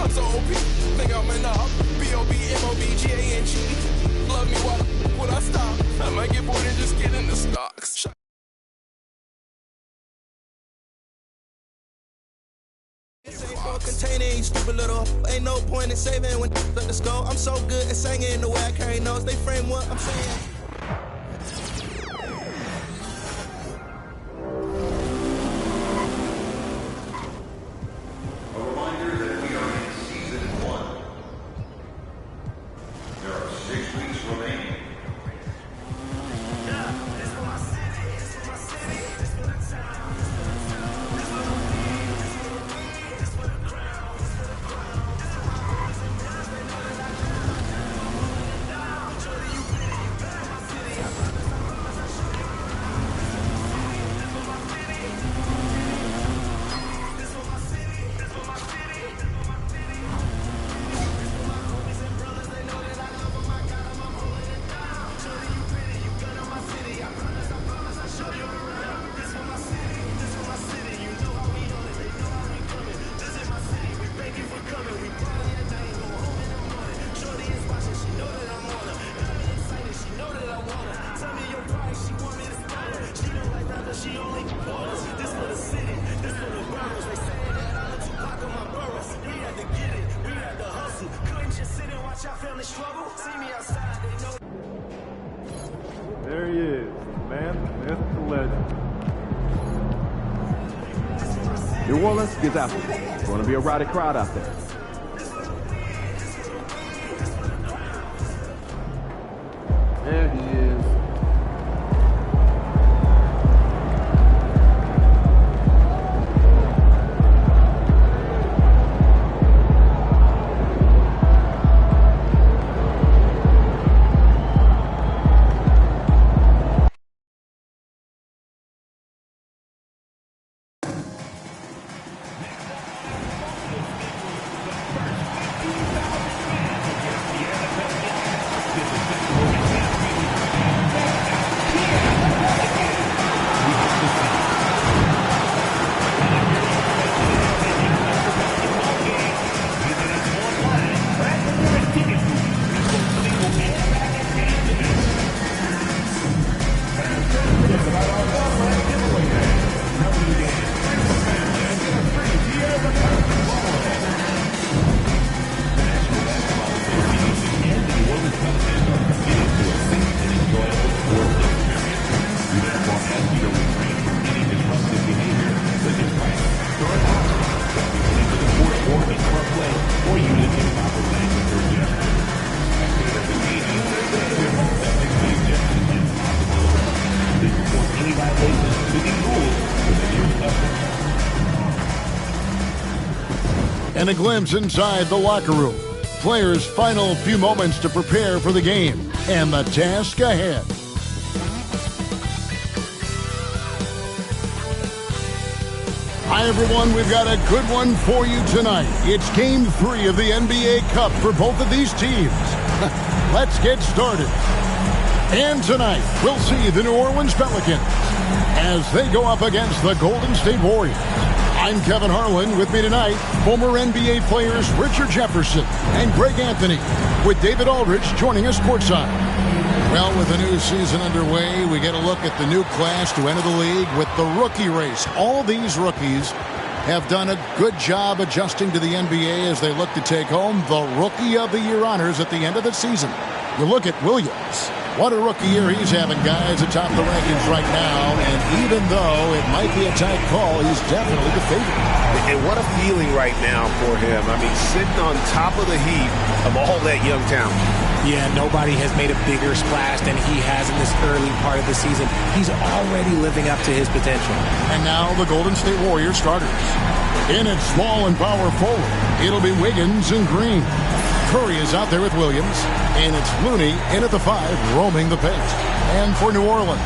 I'm so OP, think I'm an op. B-O-B-M-O-B-G-A-N-G. Love me while would I stop? I might get bored and just get into stocks. Containing stupid little, ain't no point in saving when let the skull. I'm so good at singing the way I carry notes. They frame what I'm saying. A reminder that we are in season 1. There are 6 weeks remaining. There he is, the man, the myth, the legend. New Orleans gets after it. It's going to be a rowdy crowd out there. There he is. And a glimpse inside the locker room. Players' final few moments to prepare for the game and the task ahead. Hi, everyone. We've got a good one for you tonight. It's Game 3 of the NBA Cup for both of these teams. Let's get started. And tonight, we'll see the New Orleans Pelicans as they go up against the Golden State Warriors. I'm Kevin Harlan. With me tonight, former NBA players Richard Jefferson and Greg Anthony, with David Aldridge joining us courtside. Well, with the new season underway, we get a look at the new class to enter the league with the rookie race. All these rookies have done a good job adjusting to the NBA as they look to take home the Rookie of the Year honors at the end of the season. You look at Williams. What a rookie year he's having, guys, atop the rankings right now. And even though it might be a tight call, he's definitely the favorite. And what a feeling right now for him. I mean, sitting on top of the heap of all that young talent. Yeah, nobody has made a bigger splash than he has in this early part of the season. He's already living up to his potential. And now the Golden State Warriors starters. In at small and power forward, it'll be Wiggins and Green. Curry is out there with Williams, and it's Looney in at the 5, roaming the paint. And for New Orleans,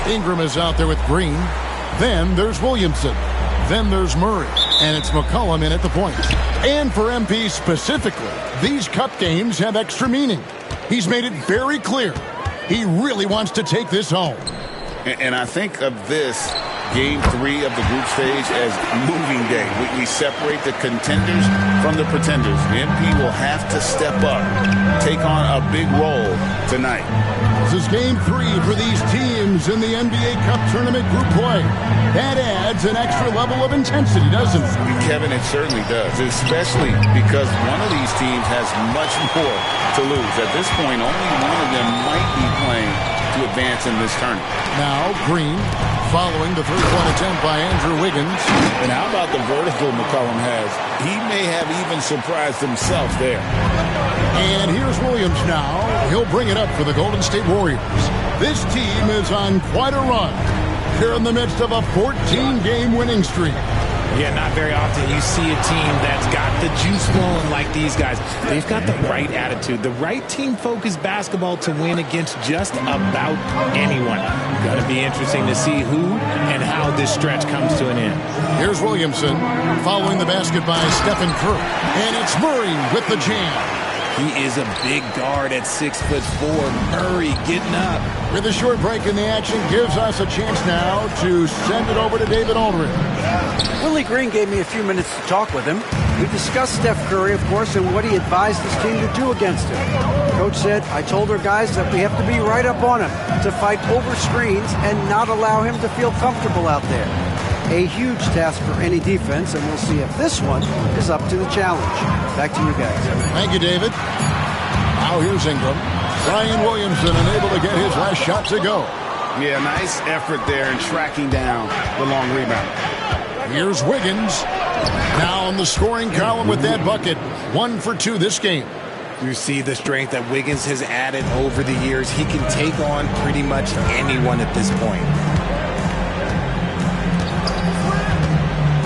Ingram is out there with Green. Then there's Williamson. Then there's Murray, and it's McCollum in at the point. And for MP specifically, these cup games have extra meaning. He's made it very clear he really wants to take this home. And I think of this Game 3 of the group stage as moving day. We separate the contenders from the pretenders. The MP will have to step up, take on a big role tonight. This is Game 3 for these teams in the NBA Cup Tournament group play. That adds an extra level of intensity, doesn't it? Kevin, it certainly does, especially because one of these teams has much more to lose. At this point, only one of them might be playing to advance in this tournament. Now, Green following the three-point attempt by Andrew Wiggins. And how about the vertical McCollum has? He may have even surprised himself there. And here's Williams now. He'll bring it up for the Golden State Warriors. This team is on quite a run. They're in the midst of a 14-game winning streak. Yeah, not very often you see a team that's got the juice flowing like these guys. They've got the right attitude, the right team-focused basketball to win against just about anyone. Going to be interesting to see who and how this stretch comes to an end. Here's Williamson following the basket by Stephen Curry. And it's Murray with the jam. He is a big guard at 6'4". Murray getting up. With a short break in the action gives us a chance now to send it over to David Aldridge. Willie Green gave me a few minutes to talk with him. We discussed Steph Curry, of course, and what he advised his team to do against him. Coach said, I told our guys that we have to be right up on him, to fight over screens and not allow him to feel comfortable out there. A huge task for any defense, and we'll see if this one is up to the challenge. Back to you guys. Thank you, David. Now here's Ingram. Brian Williamson unable to get his last shot to go. Yeah, nice effort there in tracking down the long rebound. Here's Wiggins. Now on the scoring column with that bucket. 1 for 2 this game. You see the strength that Wiggins has added over the years. He can take on pretty much anyone at this point.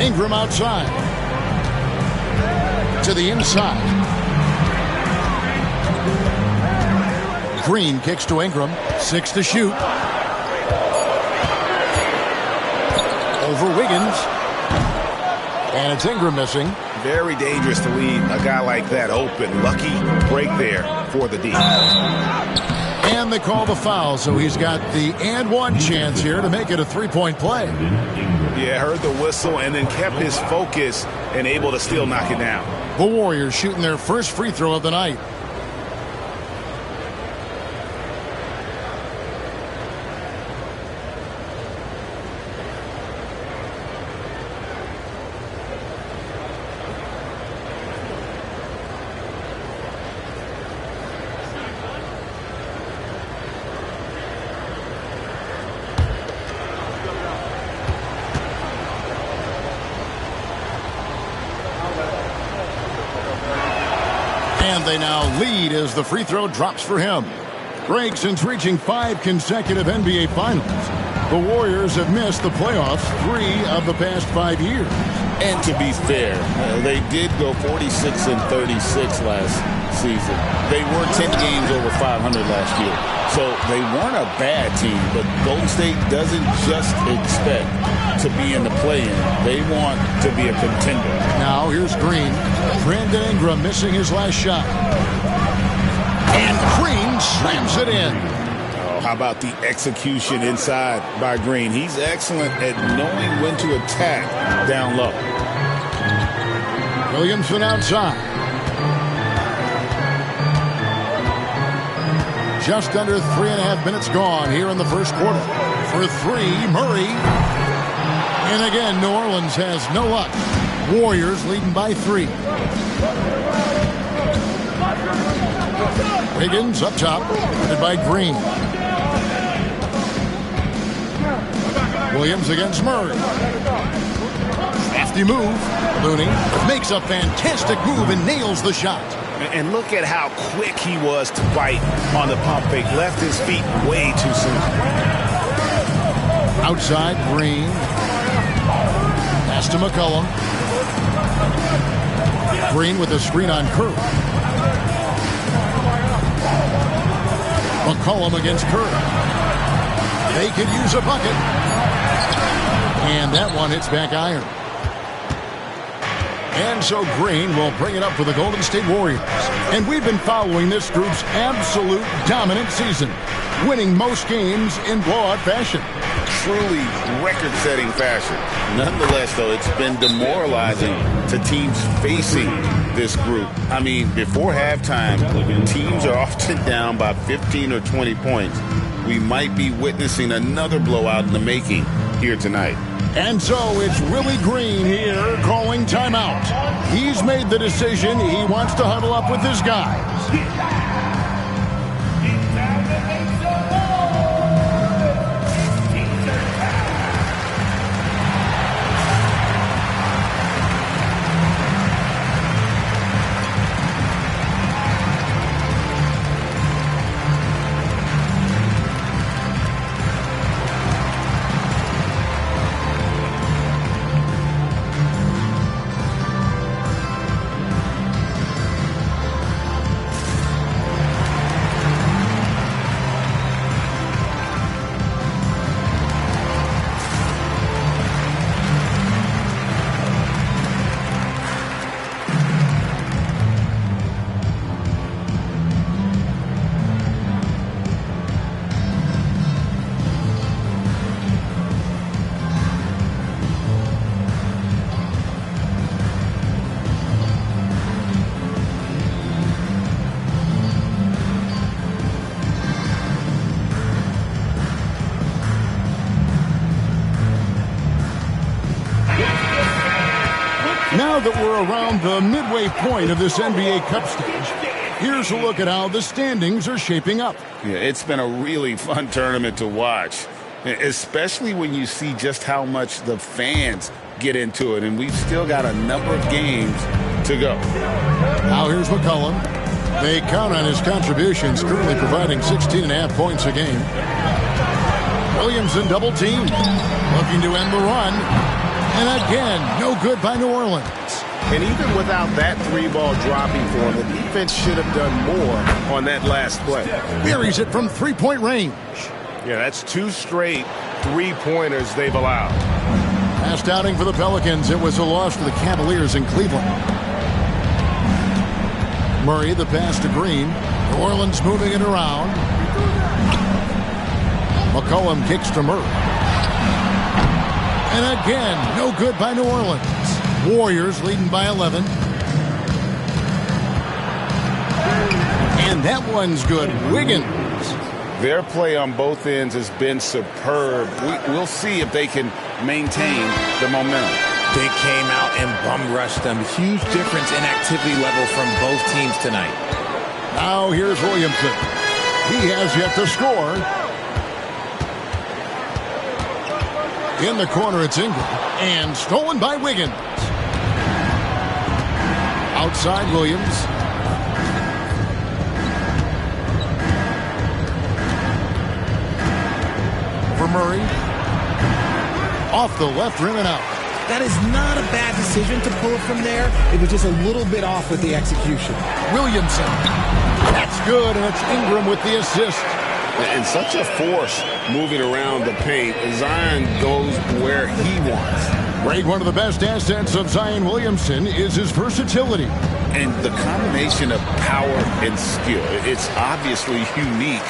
Ingram outside. To the inside. Green kicks to Ingram. 6 to shoot. Over Wiggins. And it's Ingram missing. Very dangerous to leave a guy like that open. Lucky break there for the D. And they call the foul, so he's got the and one chance here to make it a three-point play. Yeah, heard the whistle and then kept his focus and able to still knock it down. The Warriors shooting their first free throw of the night. They now lead as the free throw drops for him. Greg, since reaching 5 consecutive NBA Finals, the Warriors have missed the playoffs 3 of the past 5 years. And to be fair, they did go 46 and 36 last season. They were 10 games over 500 last year. So they weren't a bad team, but Golden State doesn't just expect to be in the play-in. They want to be a contender. Now here's Green. Brandon Ingram missing his last shot. And Green slams it in. Oh, how about the execution inside by Green? He's excellent at knowing when to attack down low. Williamson outside. Just under 3.5 minutes gone here in the first quarter. For 3, Murray. And again, New Orleans has no luck. Warriors leading by 3. Wiggins up top, headed by Green. Williams against Murray. Crafty move. Looney makes a fantastic move and nails the shot. And look at how quick he was to bite on the pump fake. Left his feet way too soon. Outside, Green. Pass to McCollum. Green with a screen on Curry. McCollum against Curry. They could use a bucket. And that one hits back iron. And so Green will bring it up for the Golden State Warriors. And we've been following this group's absolute dominant season, winning most games in blowout fashion. truly record-setting fashion. Nonetheless, though, it's been demoralizing to teams facing this group. I mean, before halftime, teams are often down by 15 or 20 points. We might be witnessing another blowout in the making here tonight. And so it's Willie Green here calling timeout. He's made the decision. He wants to huddle up with his guys. Now that we're around the midway point of this NBA Cup stage, here's a look at how the standings are shaping up. Yeah, it's been a really fun tournament to watch, especially when you see just how much the fans get into it, and we've still got a number of games to go. Now here's McCollum. They count on his contributions, currently providing 16.5 points a game. Williamson double team, looking to end the run. And again, no good by New Orleans. And even without that three-ball dropping for him, the defense should have done more on that last play. Buries it from three-point range. Yeah, that's 2 straight three-pointers they've allowed. Last outing for the Pelicans, it was a loss for the Cavaliers in Cleveland. Murray, the pass to Green. New Orleans moving it around. McCollum kicks to Murray. And again, no good by New Orleans. Warriors leading by 11. And that one's good. Wiggins. Their play on both ends has been superb. We'll see if they can maintain the momentum. They came out and bum rushed them. Huge difference in activity level from both teams tonight. Now here's Williamson. He has yet to score. In the corner, it's Ingram. And stolen by Wiggins. Outside Williams. For Murray. Off the left rim and out. That is not a bad decision to pull it from there. It was just a little bit off with the execution. Williamson. That's good, and it's Ingram with the assist. And such a force moving around the paint. Zion goes where he wants. Greg, one of the best assets of Zion Williamson is his versatility. And the combination of power and skill, it's obviously unique.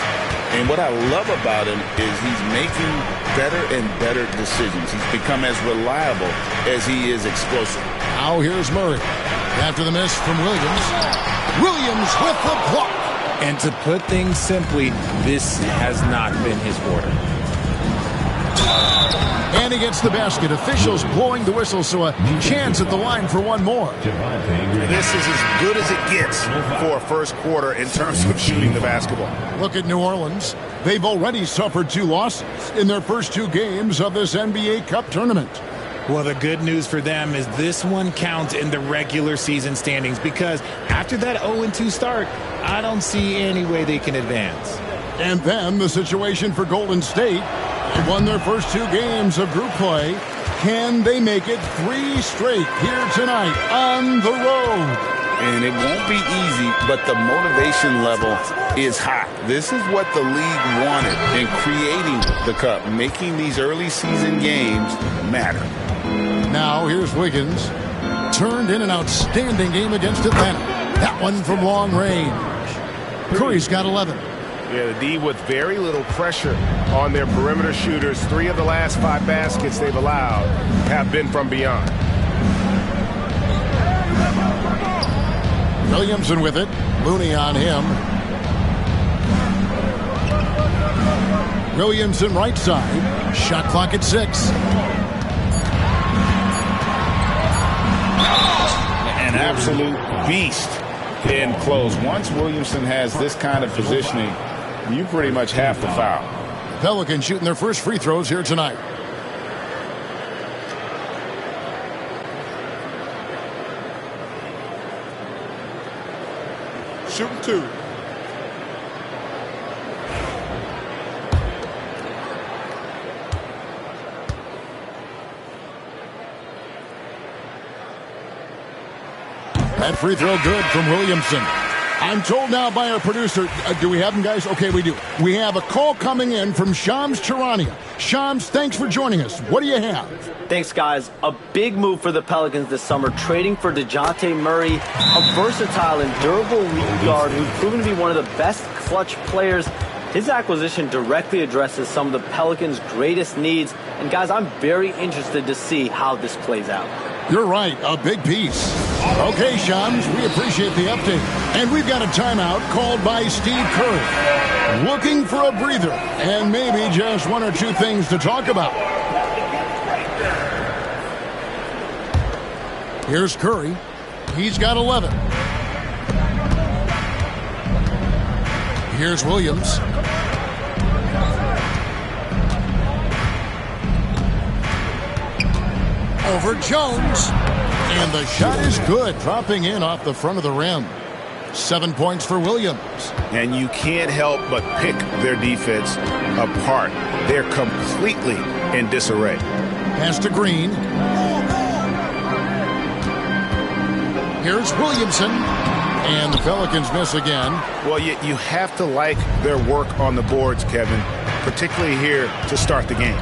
And what I love about him is he's making better and better decisions. He's become as reliable as he is explosive. Now here's Murray. After the miss from Williams. Williams with the block. And to put things simply, this has not been his quarter. And he gets the basket. Officials blowing the whistle, so a chance at the line for one more. This is as good as it gets for a first quarter in terms of shooting the basketball. Look at New Orleans. They've already suffered 2 losses in their first 2 games of this NBA Cup tournament. Well, the good news for them is this one counts in the regular season standings, because after that 0-2 start, I don't see any way they can advance. And then the situation for Golden State. They won their first 2 games of group play. Can they make it 3 straight here tonight on the road? And it won't be easy, but the motivation level is high. This is what the league wanted in creating the Cup, making these early season games matter. Now here's Wiggins. Turned in an outstanding game against Atlanta. That one from long range. Curry's got 11. Yeah, the D with very little pressure on their perimeter shooters. 3 of the last 5 baskets they've allowed have been from beyond. Williamson with it. Looney on him. Williamson right side. Shot clock at 6. An absolute beast in close. Once Williamson has this kind of positioning, you pretty much have to foul. Pelicans shooting their first free throws here tonight. Shooting 2. That free throw good from Williamson. I'm told now by our producer, do we have him, guys? Okay, we do. We have a call coming in from Shams Charania. Shams, thanks for joining us. What do you have? Thanks, guys. A big move for the Pelicans this summer, trading for DeJounte Murray, a versatile and durable lead guard who's proven to be one of the best clutch players. His acquisition directly addresses some of the Pelicans' greatest needs. And, guys, I'm very interested to see how this plays out. You're right, a big piece. Okay, Shams, we appreciate the update. And we've got a timeout called by Steve Kerr. Looking for a breather and maybe just 1 or 2 things to talk about. Here's Curry. He's got 11. Here's Williams. Over Jones. And the shot is good, dropping in off the front of the rim. 7 points for Williams. And you can't help but pick their defense apart. They're completely in disarray. Pass to Green. Here's Williamson. And the Pelicans miss again. Well, you have to like their work on the boards, Kevin, particularly here to start the game.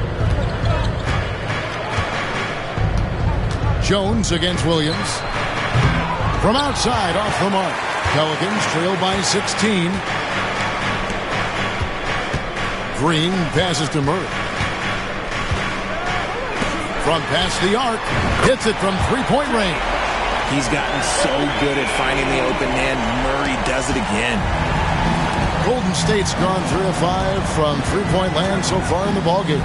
Jones against Williams. From outside, off the mark. Pelicans trail by 16. Green passes to Murray. From past the arc. Hits it from three-point range. He's gotten so good at finding the open man. Murray does it again. Golden State's gone 3 of 5 from three-point land so far in the ballgame.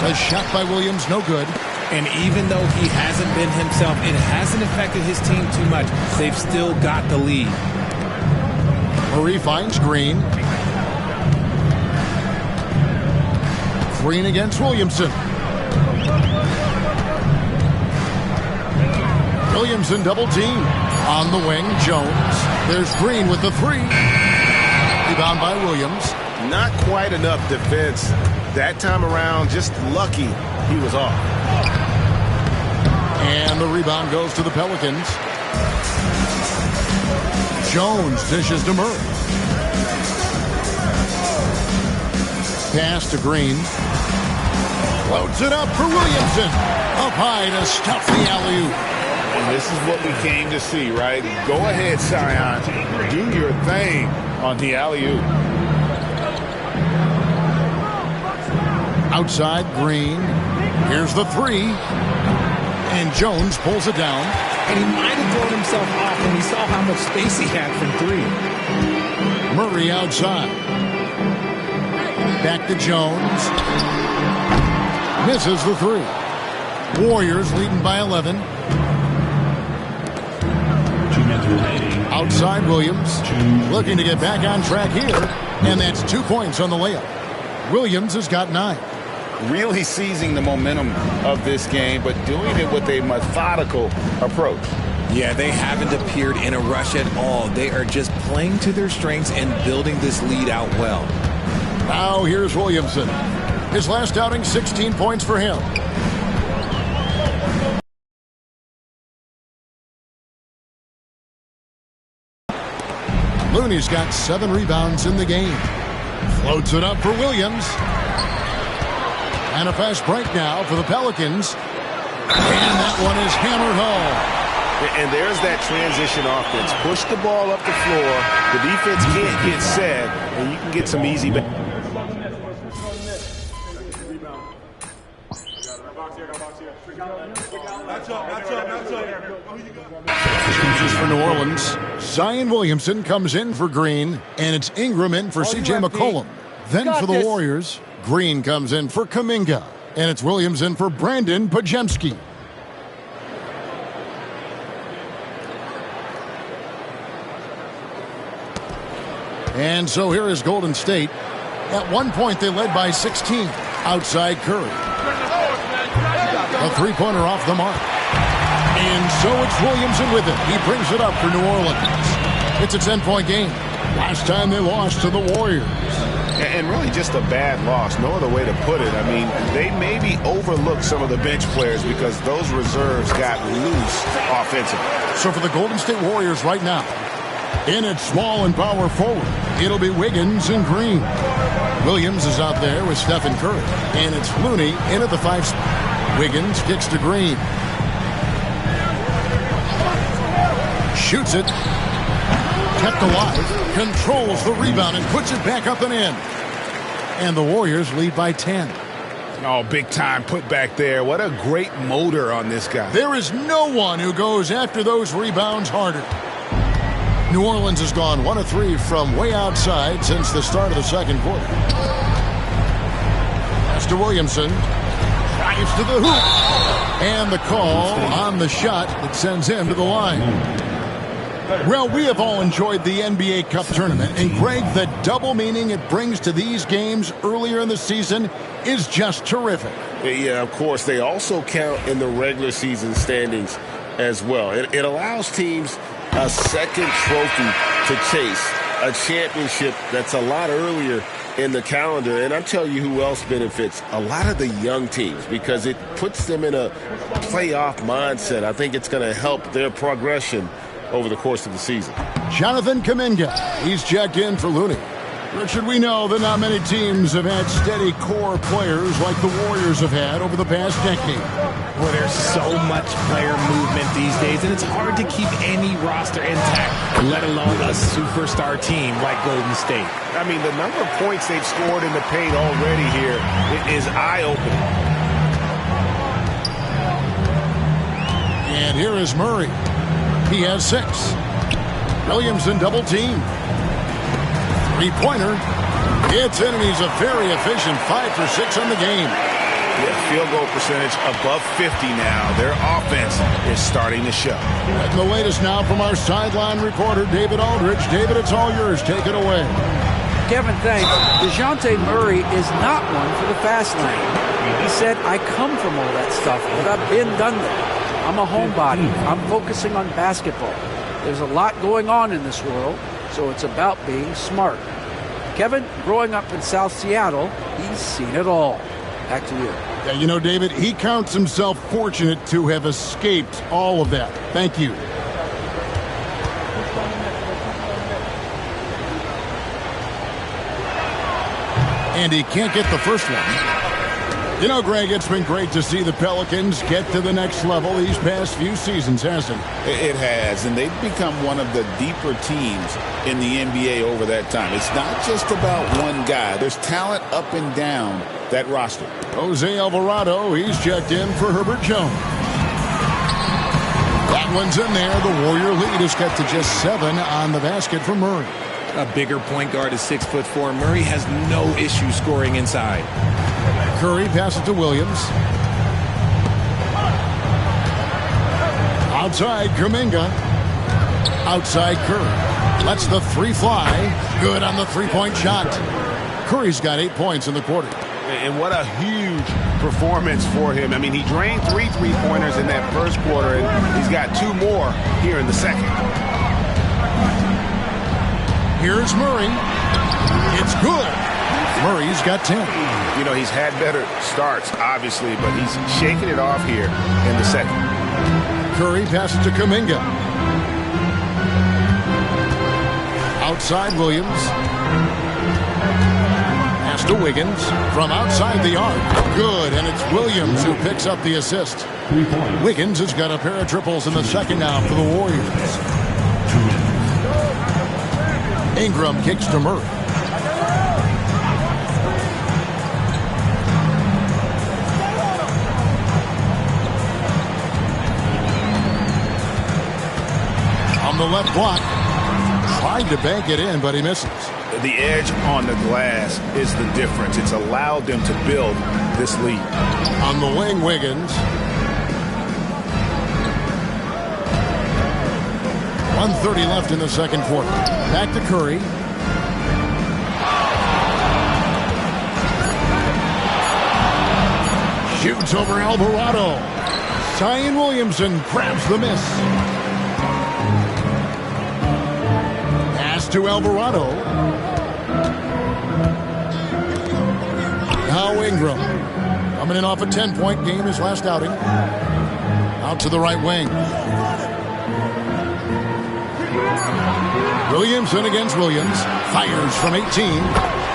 A shot by Williams, no good. And even though he hasn't been himself, it hasn't affected his team too much. They've still got the lead. Murray finds Green. Green against Williamson. Williamson double team. On the wing, Jones. There's Green with the 3. Rebound by Williams. Not quite enough defense that time around. Just lucky he was off. And the rebound goes to the Pelicans. Jones dishes to Murray. Pass to Green. Floats it up for Williamson. Up high to stuff the alley-oop. And this is what we came to see, right? Go ahead, Sion. Do your thing on the alley-oop. Outside, Green. Here's the 3. And Jones pulls it down. And he might have thrown himself off when he saw how much space he had from 3. Murray outside. Back to Jones. Misses the 3. Warriors leading by 11. Outside Williams. Looking to get back on track here. And that's 2 points on the layup. Williams has got 9. Really seizing the momentum of this game, but doing it with a methodical approach. Yeah, they haven't appeared in a rush at all. They are just playing to their strengths and building this lead out well. Now here's Williamson. His last outing, 16 points for him. Looney's got 7 rebounds in the game. Floats it up for Williams. And a fast break now for the Pelicans. And that one is hammered home. And there's that transition offense. Push the ball up the floor. The defense can't get set, and you can get some easy back. For New Orleans, Zion Williamson comes in for Green, and it's Ingram in for C.J. McCollum. Then for the Warriors, Green comes in for Kuminga, and it's Williams in for Brandon Pajemski. And so here is Golden State. At one point, they led by 16. Outside Curry. A three-pointer off the mark. And so it's Williamson with it. He brings it up for New Orleans. It's a 10-point game. Last time they lost to the Warriors. And really just a bad loss. No other way to put it. I mean, they maybe overlooked some of the bench players because those reserves got loose offensively. So for the Golden State Warriors right now, in its small and power forward, it'll be Wiggins and Green. Williams is out there with Stephen Curry. And it's Looney in at the 5 spot. Wiggins kicks to Green. Shoots it. Kept alive. Controls the rebound and puts it back up and in. And the Warriors lead by 10. Oh, big time put back there. What a great motor on this guy. There is no one who goes after those rebounds harder. New Orleans has gone 1 of 3 from way outside since the start of the second quarter. Pass to Williamson. Drives to the hoop. And the call on the shot that sends him to the line. Well, we have all enjoyed the NBA Cup tournament. And, Greg, the double meaning it brings to these games earlier in the season is just terrific. Yeah, of course. They also count in the regular season standings as well. It allows teams a second trophy to chase, a championship that's a lot earlier in the calendar. And I'll tell you who else benefits, a lot of the young teams, because it puts them in a playoff mindset. I think it's going to help their progression over the course of the season. Jonathan Kuminga, he's checked in for Looney. Richard, we know that not many teams have had steady core players like the Warriors have had over the past decade. Well, there's so much player movement these days, and it's hard to keep any roster intact, let alone a superstar team like Golden State. I mean, the number of points they've scored in the paint already here is eye-opening. And here is Murray. He has 6. Williamson double team. Three-pointer. It's in, and he's a very efficient 5 for 6 on the game. Yeah, field goal percentage above 50 now. Their offense is starting to show. And the latest now from our sideline reporter, David Aldridge. David, it's all yours. Take it away. Kevin, thanks. DeJounte Murray is not one for the fast lane. He said, I come from all that stuff, but I've been done that. I'm a homebody. I'm focusing on basketball. There's a lot going on in this world, so it's about being smart. Kevin, growing up in South Seattle, he's seen it all. Back to you. Yeah, you know, David, he counts himself fortunate to have escaped all of that. Thank you. And he can't get the first one. You know, Greg, it's been great to see the Pelicans get to the next level these past few seasons, hasn't it? It has, and they've become one of the deeper teams in the NBA over that time. It's not just about one guy. There's talent up and down that roster. Jose Alvarado, he's checked in for Herbert Jones. That one's in there. The Warrior lead is cut to just 7 on the basket for Murray. A bigger point guard is 6'4". Murray has no issue scoring inside. Curry passes to Williams. Outside Kuminga. Outside Curry. Lets the 3 fly. Good on the 3-point shot. Curry's got 8 points in the quarter. And what a huge performance for him. I mean, he drained 3 3-pointers in that first quarter, and he's got 2 more here in the second. Here's Murray. It's good. Murray's got 10. You know, he's had better starts, obviously, but he's shaking it off here in the second. Curry passes to Kuminga. Outside Williams. Pass to Wiggins from outside the arc. Good, and it's Williams who picks up the assist. Wiggins has got a pair of triples in the second now for the Warriors. Ingram kicks to Murray. On the left block. Tried to bank it in, but he misses. The edge on the glass is the difference. It's allowed them to build this lead. On the wing, Wiggins. 1:30 left in the second quarter. Back to Curry. Shoots over Alvarado. Zion Williamson grabs the miss. Pass to Alvarado. Now Ingram. Coming in off a 10-point game his last outing. Out to the right wing. Williamson against Williams. Fires from 18.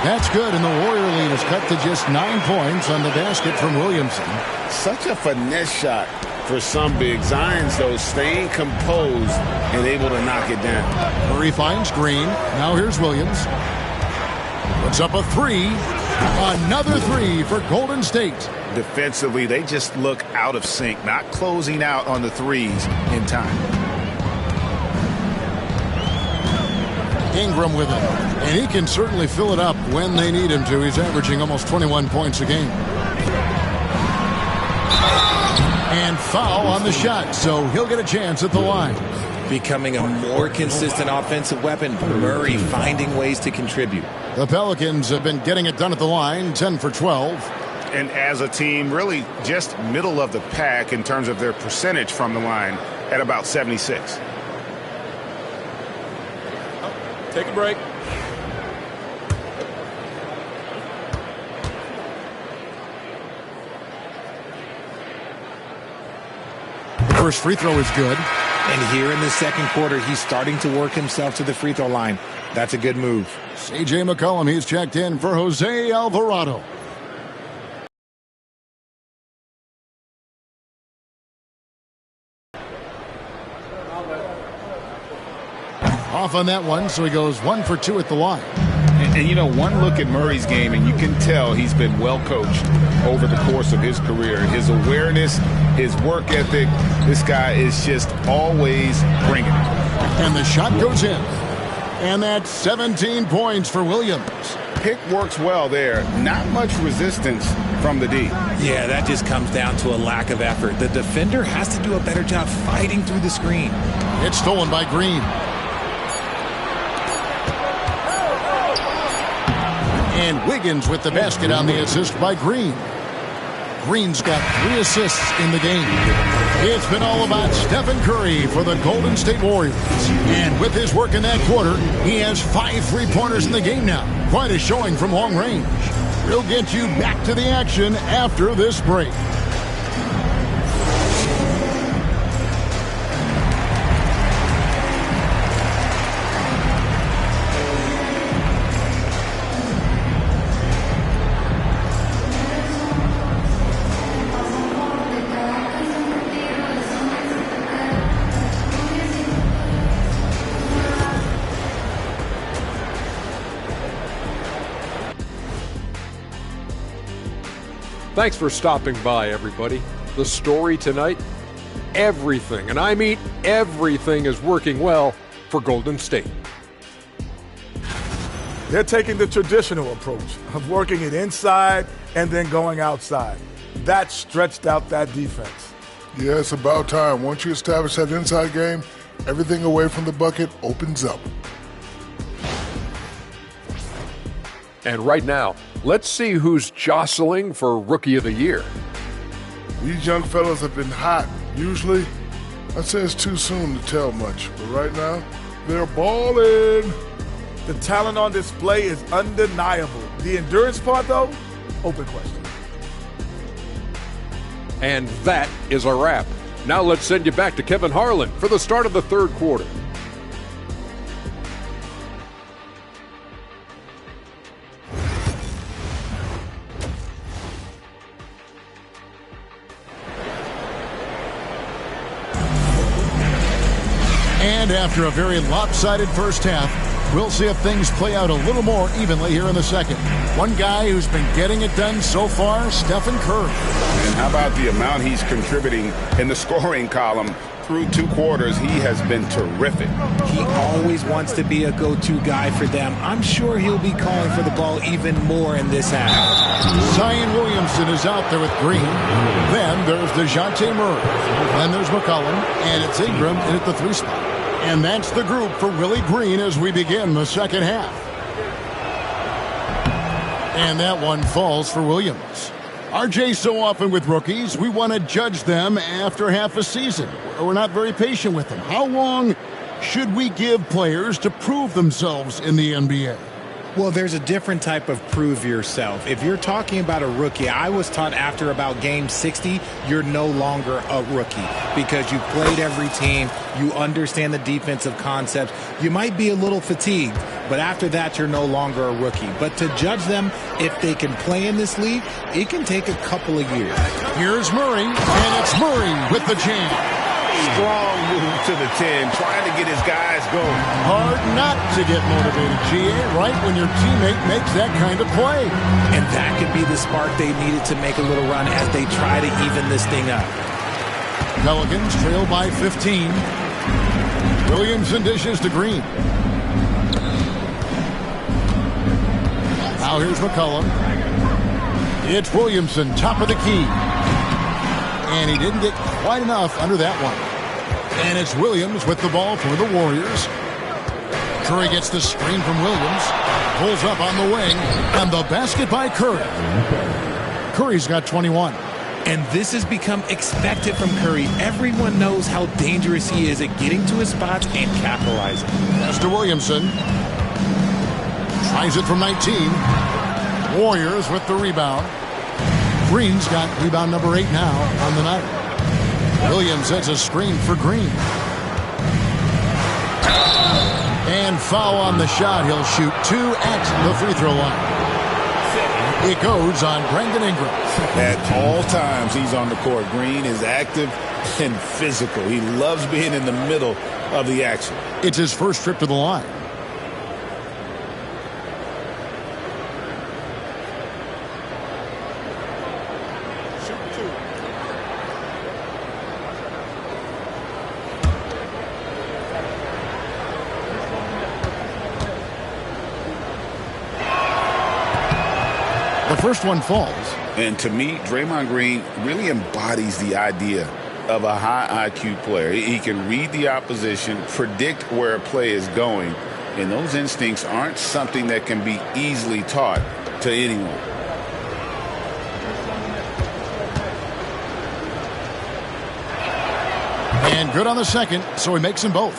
That's good, and the Warrior lead is cut to just 9 points on the basket from Williamson. Such a finesse shot for some big. Zion's, though, staying composed and able to knock it down. Murray finds Green. Now here's Williams. Puts up a three. Another three for Golden State. Defensively, they just look out of sync, not closing out on the threes in time. Ingram with it, and he can certainly fill it up when they need him to. He's averaging almost 21 points a game. And foul on the shot, so he'll get a chance at the line. Becoming a more consistent offensive weapon. Murray finding ways to contribute. The Pelicans have been getting it done at the line, 10 for 12. And as a team, really just middle of the pack in terms of their percentage from the line at about 76. Take a break. The first free throw is good. And here in the second quarter, he's starting to work himself to the free throw line. That's a good move. C.J. McCollum, he's checked in for Jose Alvarado. Off on that one, so he goes 1 for 2 at the line. And you know, one look at Murray's game, and you can tell he's been well coached over the course of his career. His awareness, his work ethic, this guy is just always bringing it. And the shot goes in. And that's 17 points for Williams. Pick works well there. Not much resistance from the D. Yeah, that just comes down to a lack of effort. The defender has to do a better job fighting through the screen. It's stolen by Green. And Wiggins with the basket on the assist by Green. Green's got 3 assists in the game. It's been all about Stephen Curry for the Golden State Warriors. And with his work in that quarter, he has 5 3-pointers in the game now. Quite a showing from long range. We'll get you back to the action after this break. Thanks for stopping by, everybody. The story tonight, everything, and I mean everything, is working well for Golden State. They're taking the traditional approach of working it inside and then going outside. That stretched out that defense. Yeah, it's about time. Once you establish that inside game, everything away from the bucket opens up. And right now, let's see who's jostling for Rookie of the Year. These young fellas have been hot. Usually, I'd say it's too soon to tell much. But right now, they're balling. The talent on display is undeniable. The endurance part, though, open question. And that is a wrap. Now let's send you back to Kevin Harlan for the start of the third quarter. And after a very lopsided first half, We'll see if things play out a little more evenly here in the second. One guy who's been getting it done so far, Stephen Curry. And how about the amount he's contributing in the scoring column? Through 2 quarters, he has been terrific. He always wants to be a go-to guy for them. I'm sure he'll be calling for the ball even more in this half. Zion Williamson is out there with Green. Then there's DeJounte Murray. Then there's McCollum. And it's Ingram in at the 3 spot. And that's the group for Willie Green as we begin the second half. And that one falls for Williams. RJ, so often with rookies, we want to judge them after half a season. We're not very patient with them. How long should we give players to prove themselves in the NBA? Well, there's a different type of prove yourself. If you're talking about a rookie, I was taught after about game 60, you're no longer a rookie because you've played every team. You understand the defensive concepts. You might be a little fatigued, but after that, you're no longer a rookie. But to judge them if they can play in this league, it can take a couple of years. Here's Murray, and it's Murray with the jam. Strong move to the 10, trying to get his guys going. Hard not to get motivated, GA, right when your teammate makes that kind of play. And that could be the spark they needed to make a little run as they try to even this thing up. Pelicans trail by 15. Williamson dishes to Green. Now here's McCollum. It's Williamson, top of the key. And he didn't get quite enough under that one. And it's Williams with the ball for the Warriors. Curry gets the screen from Williams. Pulls up on the wing. And the basket by Curry. Curry's got 21. And this has become expected from Curry. Everyone knows how dangerous he is at getting to his spots and capitalizing. Pass to Williamson. Tries it from 19. Warriors with the rebound. Green's got rebound number 8 now on the night. Williams sets a screen for Green. And foul on the shot. He'll shoot 2 at the free throw line. It goes on Brandon Ingram. At all times, he's on the court. Green is active and physical. He loves being in the middle of the action. It's his first trip to the line. The first one falls. And to me, Draymond Green really embodies the idea of a high IQ player. He can read the opposition, predict where a play is going, and those instincts aren't something that can be easily taught to anyone. And good on the second, so he makes them both.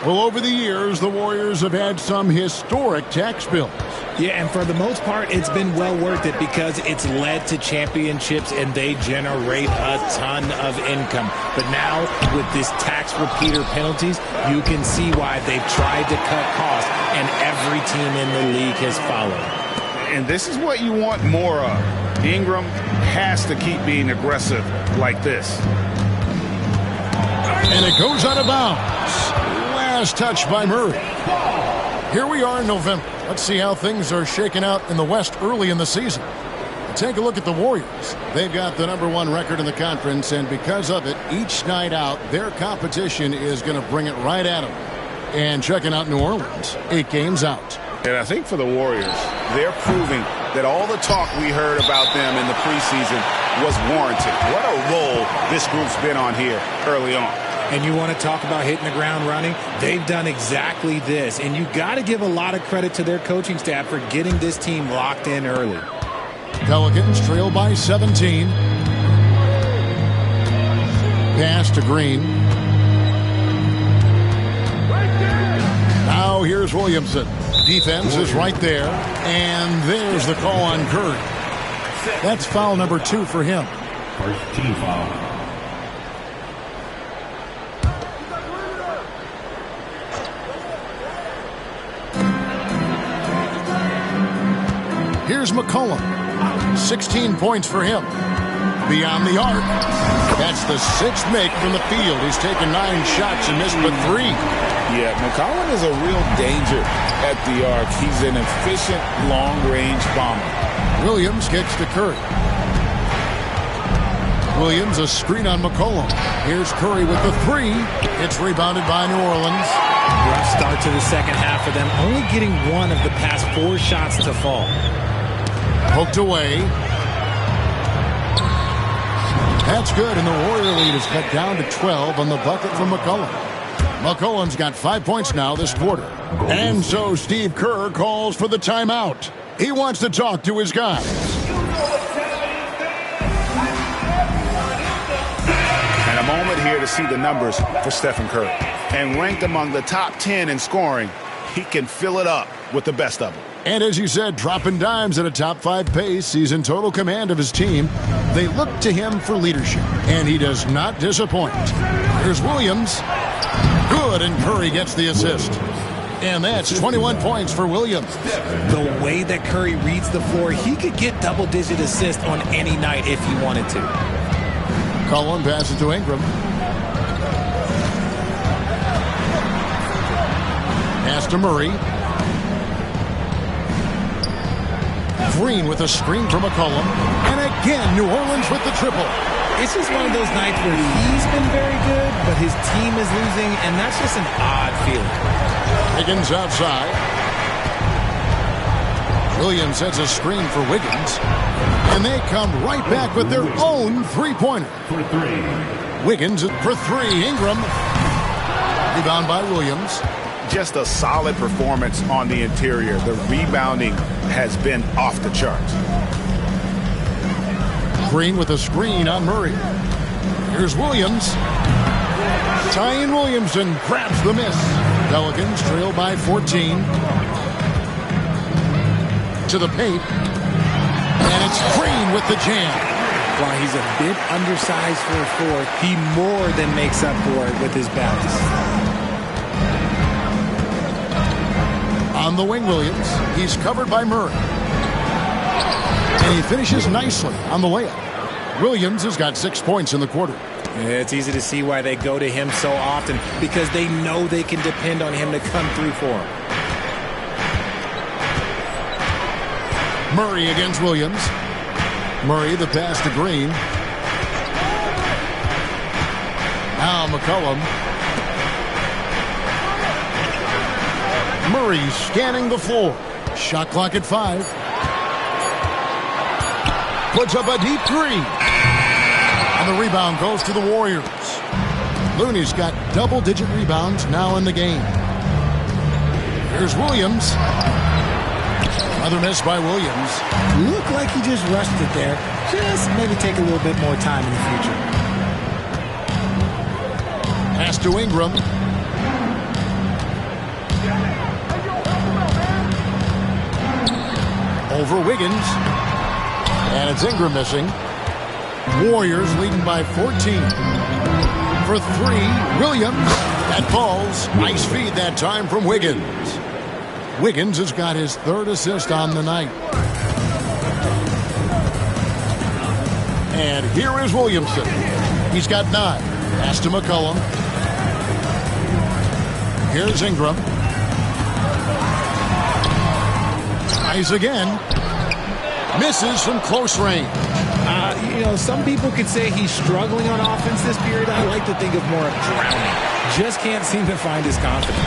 Well, over the years, the Warriors have had some historic tax bills. Yeah, and for the most part, it's been well worth it because it's led to championships and they generate a ton of income. But now, with this tax repeater penalties, you can see why they've tried to cut costs, and every team in the league has followed. And this is what you want more of. Ingram has to keep being aggressive like this. And it goes out of bounds. Last touch by Murray. Here we are in November. Let's see how things are shaking out in the West early in the season. Take a look at the Warriors. They've got the #1 record in the conference, and because of it, each night out, their competition is going to bring it right at them. And checking out New Orleans, 8 games out. And I think for the Warriors, they're proving that all the talk we heard about them in the preseason was warranted. What a role this group's been on here early on. And you want to talk about hitting the ground running? They've done exactly this. And you got to give a lot of credit to their coaching staff for getting this team locked in early. Pelicans trail by 17. Pass to Green. Now here's Williamson. Defense is right there. And there's the call on Curry. That's foul number 2 for him. First team foul. Here's McCollum. 16 points for him. Beyond the arc. That's the 6th make from the field. He's taken 9 shots and missed but 3. Yeah, McCollum is a real danger at the arc. He's an efficient long-range bomber. Williams kicks to Curry. Williams a screen on McCollum. Here's Curry with the 3. It's rebounded by New Orleans. Rough start to the second half for them, only getting 1 of the past 4 shots to fall. Poked away. That's good, and the Warrior lead is cut down to 12 on the bucket from McCollum. McCollum's got 5 points now this quarter. And so Steve Kerr calls for the timeout. He wants to talk to his guys. And a moment here to see the numbers for Stephen Curry. And ranked among the top 10 in scoring, he can fill it up with the best of them. And as you said, dropping dimes at a top 5 pace. He's in total command of his team. They look to him for leadership, and he does not disappoint. Here's Williams. Good, and Curry gets the assist. And that's 21 points for Williams. The way that Curry reads the floor, he could get double-digit assists on any night if he wanted to. Cullen passes to Ingram. Pass to Murray. Green with a screen from McCollum. And again, New Orleans with the triple. It's just one of those nights where he's been very good, but his team is losing, and that's just an odd feeling. Wiggins outside. Williams sets a screen for Wiggins. And they come right back with their own three-pointer. For 3. Wiggins for 3. Ingram. Rebound by Williams. Just a solid performance on the interior. The rebounding has been off the charts. Green with a screen on Murray. Here's Williams. Zion Williamson grabs the miss. Pelicans trail by 14. To the paint. And it's Green with the jam. While he's a bit undersized for a 4, he more than makes up for it with his balance. On the wing, Williams. He's covered by Murray. And he finishes nicely on the layup. Williams has got 6 points in the quarter. Yeah, it's easy to see why they go to him so often, because they know they can depend on him to come through for them. Murray against Williams. Murray the pass to Green. Now McCollum. Murray scanning the floor. Shot clock at 5. Puts up a deep 3. And the rebound goes to the Warriors. Looney's got double-digit rebounds now in the game. Here's Williams. Another miss by Williams. Looked like he just rushed it there. Just maybe take a little bit more time in the future. Pass to Ingram. Over Wiggins. And it's Ingram missing. Warriors leading by 14. For 3, Williams. That falls. Nice feed that time from Wiggins. Wiggins has got his 3rd assist on the night. And here is Williamson. He's got 9. Pass to McCollum. Here's Ingram. Tries again. Misses from close range. Some people could say he's struggling on offense this period. I like to think of more of drowning. Just can't seem to find his confidence.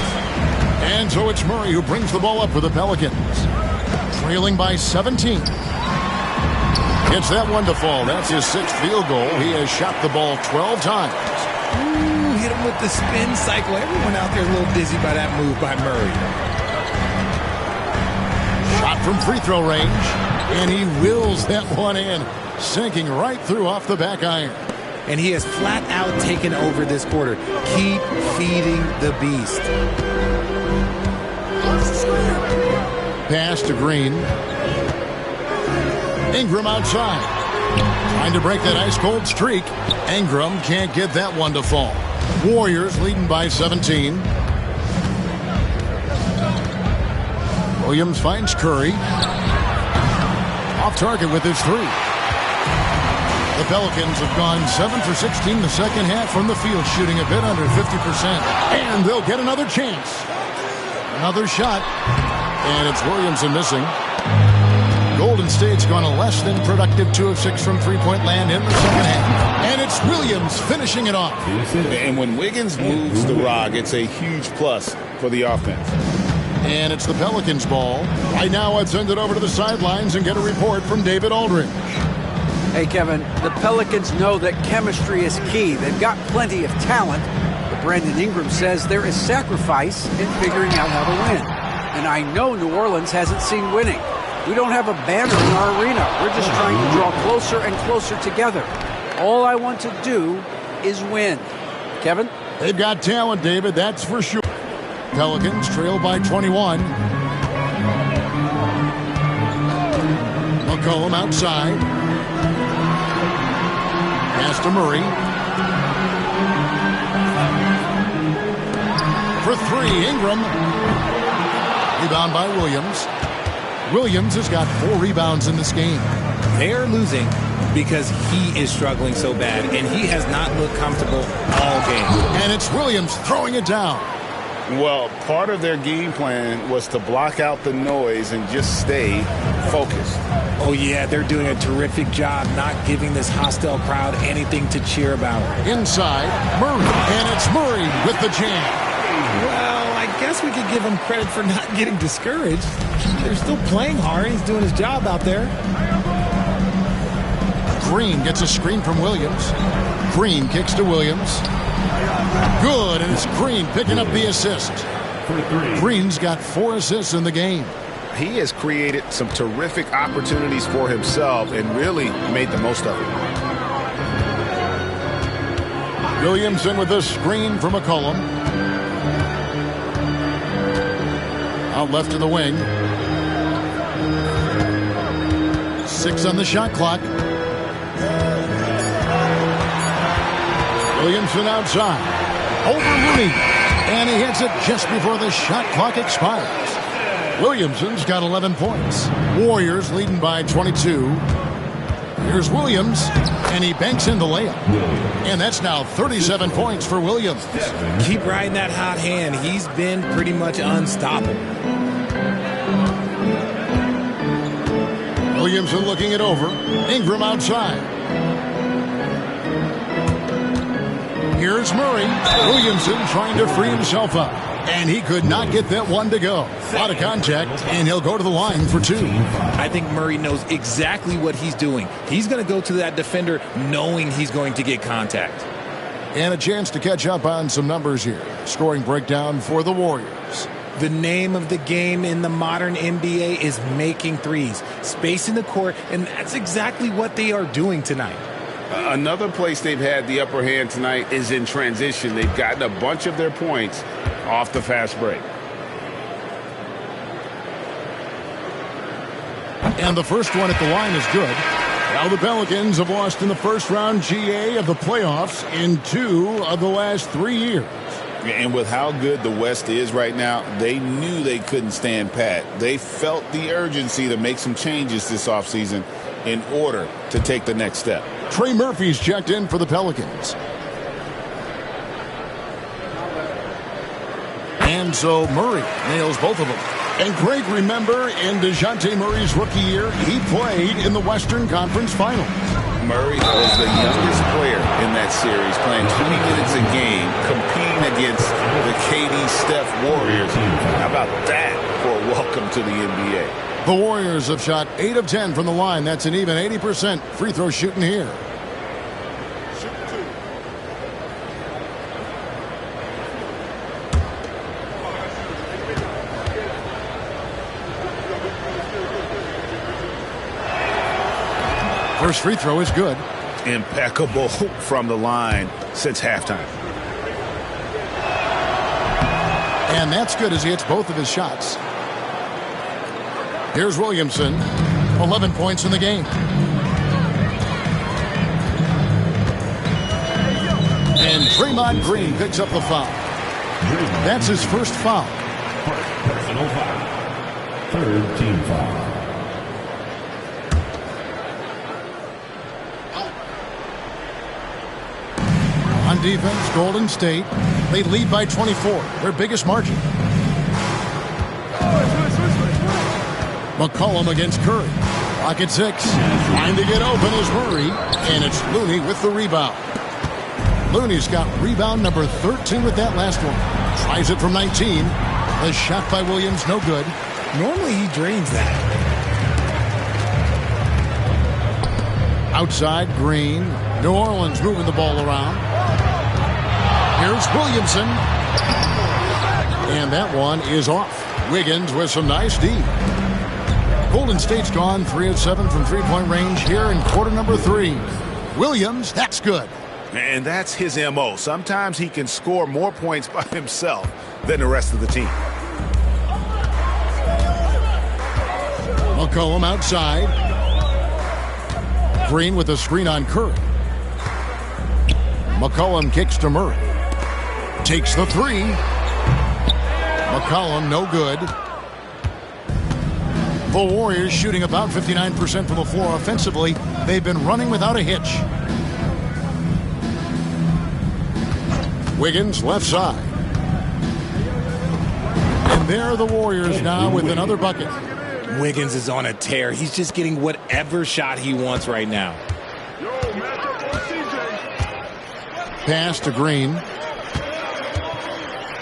And so it's Murray who brings the ball up for the Pelicans. Trailing by 17. Gets that one to fall. That's his 6th field goal. He has shot the ball 12 times. Ooh, hit him with the spin cycle. Everyone out there a little dizzy by that move by Murray. Shot from free throw range. And he wills that one in. Sinking right through off the back iron. And he has flat out taken over this quarter. Keep feeding the beast. Pass to Green. Ingram outside. Trying to break that ice-cold streak. Ingram can't get that one to fall. Warriors leading by 17. Williams finds Curry. Off target with his 3. The Pelicans have gone 7 for 16 the second half from the field, shooting a bit under 50%. And they'll get another chance. Another shot. And it's Williamson missing. Golden State's gone a less than productive 2 of 6 from three-point land in the second half. And it's Williams finishing it off. And when Wiggins moves the rock, it's a huge plus for the offense. And it's the Pelicans' ball. Right now, let's send it over to the sidelines and get a report from David Aldridge. Hey, Kevin, the Pelicans know that chemistry is key. They've got plenty of talent, but Brandon Ingram says there is sacrifice in figuring out how to win. And I know New Orleans hasn't seen winning. We don't have a banner in our arena. We're just trying to draw closer and closer together. All I want to do is win. Kevin? They've got talent, David, that's for sure. Pelicans trail by 21. McCollum outside. Pass to Murray. For 3, Ingram. Rebound by Williams. Williams has got 4 rebounds in this game. They're losing because he is struggling so bad, and he has not looked comfortable all game. And it's Williams throwing it down. Well, part of their game plan was to block out the noise and just stay focused. Oh, yeah, they're doing a terrific job not giving this hostile crowd anything to cheer about. Inside, Murray. And it's Murray with the jam. Well, I guess we could give him credit for not getting discouraged. They're still playing hard. He's doing his job out there. Green gets a screen from Williams. Green kicks to Williams. Good, and it's Green picking up the assist. Green's got 4 assists in the game. He has created some terrific opportunities for himself and really made the most of it. Williamson with a screen from McCollum. Out left to the wing. 6 on the shot clock. Williamson outside. Over Looney. And he hits it just before the shot clock expires. Williamson's got 11 points. Warriors leading by 22. Here's Williams. And he banks in the layup. And that's now 37 points for Williams. Keep riding that hot hand. He's been pretty much unstoppable. Williamson looking it over. Ingram outside. Here's Murray. Williamson trying to free himself up. And he could not get that one to go. A lot of contact, and he'll go to the line for 2. I think Murray knows exactly what he's doing. He's going to go to that defender knowing he's going to get contact. And a chance to catch up on some numbers here. Scoring breakdown for the Warriors. The name of the game in the modern NBA is making threes. Spacing the court, and that's exactly what they are doing tonight. Another place they've had the upper hand tonight is in transition. They've gotten a bunch of their points off the fast break. And the first one at the line is good. Now the Pelicans have lost in the first round GA of the playoffs in 2 of the last 3 years. And with how good the West is right now, they knew they couldn't stand pat. They felt the urgency to make some changes this offseason in order to take the next step. Trey Murphy's checked in for the Pelicans. And so Murray nails both of them. And Greg, remember, in DeJounte Murray's rookie year, he played in the Western Conference Finals. Murray was the youngest player in that series, playing 20 minutes a game, competing against the KD Steph Warriors. How about that for a welcome to the NBA? The Warriors have shot 8 of 10 from the line. That's an even 80% free throw shooting here. First free throw is good. Impeccable from the line since halftime. And that's good as he hits both of his shots. Here's Williamson. 11 points in the game. And Draymond Green picks up the foul. That's his first foul. Personal foul. Third team foul. On defense, Golden State, they lead by 24, their biggest margin. McCollum against Curry. Clock at 6. Trying to get open is Murray, and it's Looney with the rebound. Looney's got rebound number 13 with that last one. Tries it from 19. The shot by Williams, no good. Normally he drains that. Outside, Green. New Orleans moving the ball around. Here's Williamson. And that one is off. Wiggins with some nice D. Golden State's gone 3 of 7 from three-point range here in quarter number 3. Williams, that's good. And that's his M.O. Sometimes he can score more points by himself than the rest of the team. McCollum outside. Green with a screen on Curry. McCollum kicks to Murray. Takes the 3. McCollum, no good. The Warriors shooting about 59% from the floor offensively. They've been running without a hitch. Wiggins left side. And there are the Warriors now with another bucket. Wiggins is on a tear. He's just getting whatever shot he wants right now. Pass to Green.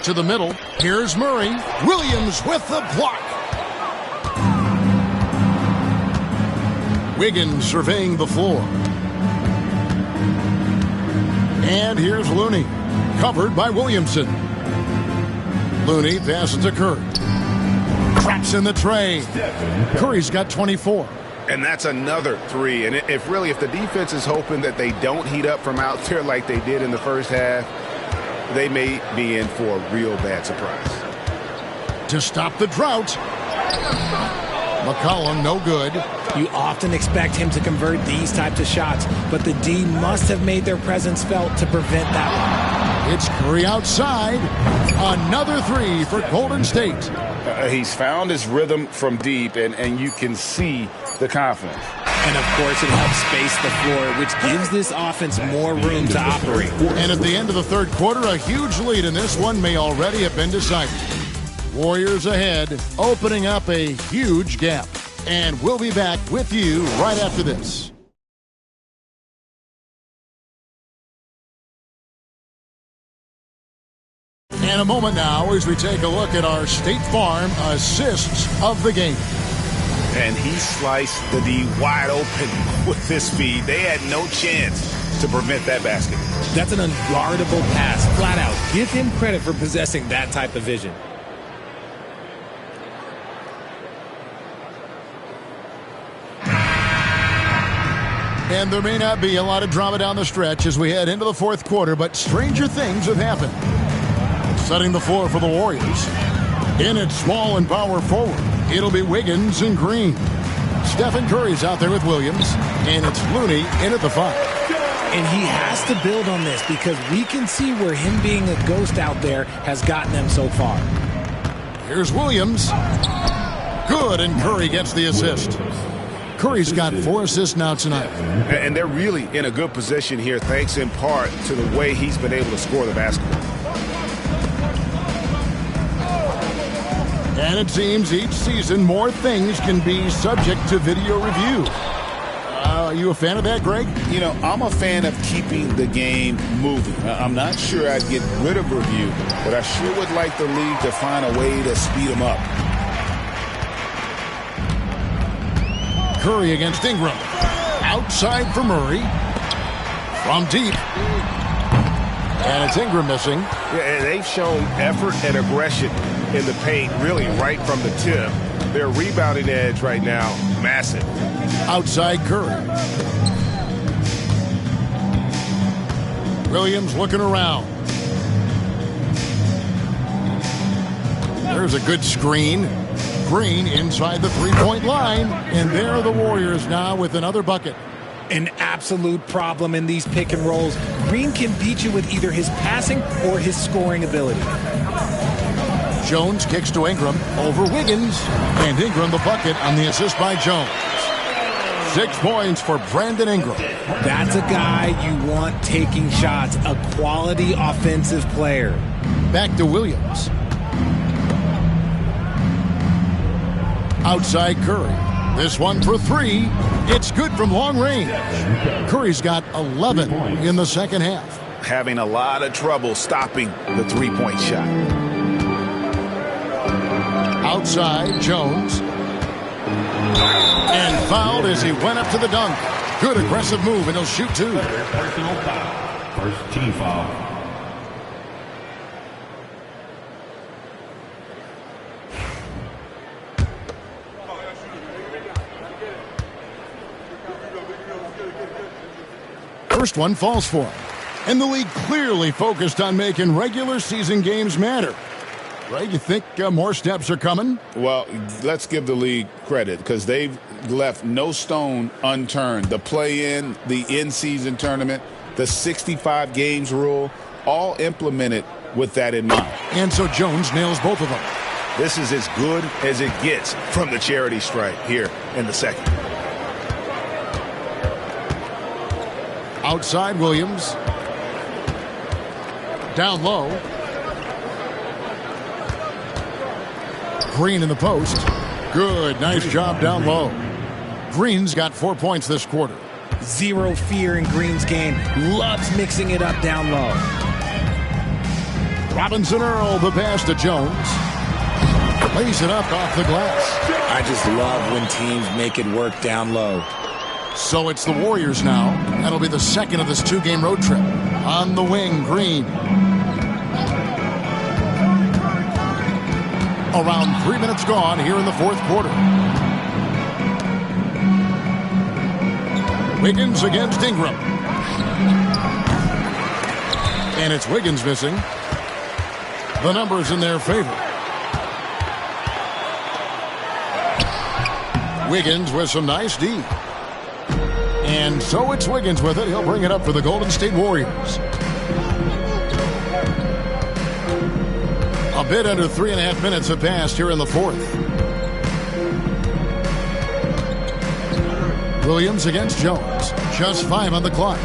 To the middle. Here's Murray. Williams with the block. Wiggins surveying the floor. And here's Looney. Covered by Williamson. Looney passes to Curry. Traps in the tray. Curry's got 24. And that's another 3. And if the defense is hoping that they don't heat up from out there like they did in the first half, they may be in for a real bad surprise. To stop the drought. McCollum, no good. You often expect him to convert these types of shots, but the D must have made their presence felt to prevent that one. It's Curry outside. Another 3 for Golden State. He's found his rhythm from deep, and you can see the confidence. And, of course, it helps space the floor, which gives this offense more room to operate. And at the end of the third quarter, a huge lead in this one may already have been decided. Warriors ahead, opening up a huge gap. And we'll be back with you right after this. And a moment now as we take a look at our State Farm assists of the game. And he sliced the D wide open with his speed. They had no chance to prevent that basket. That's an unguardable pass, flat out. Give him credit for possessing that type of vision. And there may not be a lot of drama down the stretch as we head into the fourth quarter, but stranger things have happened. Setting the floor for the Warriors. In at small and power forward, it'll be Wiggins and Green. Stephen Curry's out there with Williams, and it's Looney in at the 5. And he has to build on this because we can see where him being a ghost out there has gotten them so far. Here's Williams. Good, and Curry gets the assist. Curry's got 4 assists now tonight. And they're really in a good position here, thanks in part to the way he's been able to score the basketball. And it seems each season more things can be subject to video review. Are you a fan of that, Greg? You know, I'm a fan of keeping the game moving. I'm not sure I'd get rid of review, but I sure would like the league to find a way to speed them up. Curry against Ingram. Outside for Murray. From deep. And it's Ingram missing. Yeah, and they've shown effort and aggression in the paint, really right from the tip. Their rebounding edge right now, massive. Outside Curry. Williams looking around. There's a good screen. Green inside the three-point line. And there are the Warriors now with another bucket. An absolute problem in these pick and rolls. Green can beat you with either his passing or his scoring ability. Jones kicks to Ingram over Wiggins. And Ingram the bucket on the assist by Jones. 6 points for Brandon Ingram. That's a guy you want taking shots, a quality offensive player. Back to Williams. Outside Curry. This one for 3. It's good from long range. Curry's got 11 in the second half. Having a lot of trouble stopping the three-point shot. Outside, Jones. And fouled as he went up to the dunk. Good aggressive move, and he'll shoot 2. Personal foul. First team foul. First one falls for him. And the league clearly focused on making regular season games matter. Ray, you think more steps are coming? Well, let's give the league credit because they've left no stone unturned. The play-in, the in-season tournament, the 65 games rule, all implemented with that in mind. And so Jones nails both of them. This is as good as it gets from the charity stripe here in the second. Outside Williams. Down low. Green in the post. Good. Nice job down low. Green's got 4 points this quarter. Zero fear in Green's game. Loves mixing it up down low. Robinson Earl, the pass to Jones. Lays it up off the glass. I just love when teams make it work down low. So it's the Warriors now. That'll be the second of this 2-game road trip. On the wing, Green. Around 3 minutes gone here in the fourth quarter. Wiggins against Ingram. And it's Wiggins missing. The numbers in their favor. Wiggins with some nice D. And so it's Wiggins with it. He'll bring it up for the Golden State Warriors. A bit under 3.5 minutes have passed here in the fourth. Williams against Jones. Just 5 on the clock.